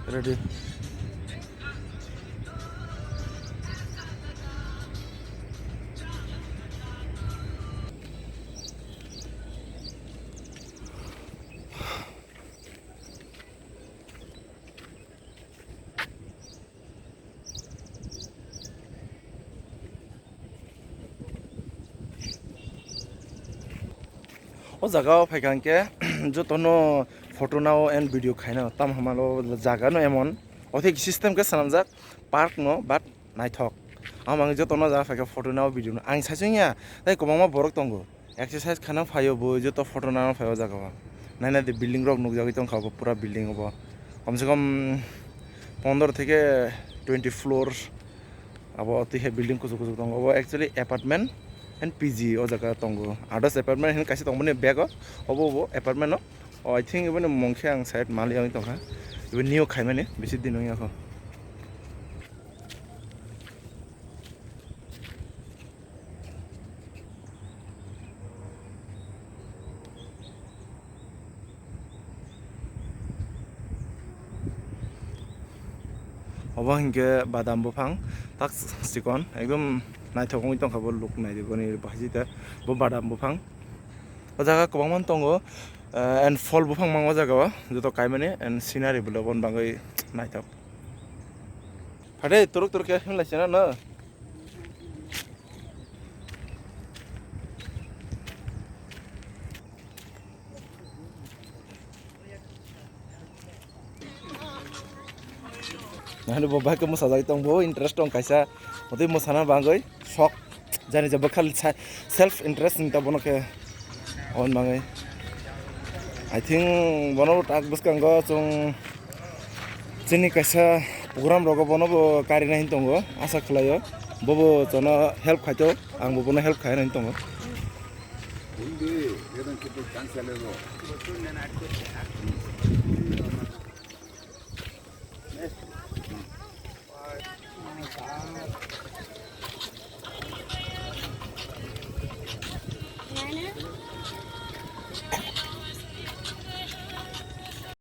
Ready. O jaga phaikan ke jotono photo nao and video khaina tam hamalo jaga no emon othik system ke sanamjak park no but naithok amang jotono jaga phaika photo nao video no ang saisingya dai komangma borok tongo exercise khana phayo bo joto photo nao phayo jaga ba naina de building rok nugjagoi tongkha bo pura building obo komse kom 15 থেকে 20 floor abo tihe building kujuk kujuk tongo obo actually apartment and PG o jaga tongo others apartment hin kaisi tongmani bag obo apartment no I think even mongkhe ang side mali ang tongkha even new khaimani bisi din ong yakho obo hingke badam bufang tak sikon ekdom naithokoi tongkha bo look naidiboni bahijita bo badam bufang o jaga kwbangman tongo and fol bufang mang o jaga joto kaimani and scenery bo bon bangai naithok phade turuk turuk ke himlaisana na nahani bo bhai ke musajai tongbo interest tong kaisa oti musana bangai shok jani jabo khali self interest nta bono ke on mangai I think bono tak buskango chung chini kaisa program rogo bono bo kari nahin tongo asa khlayo bobo chono help khaito ang bono help khai nahin tongo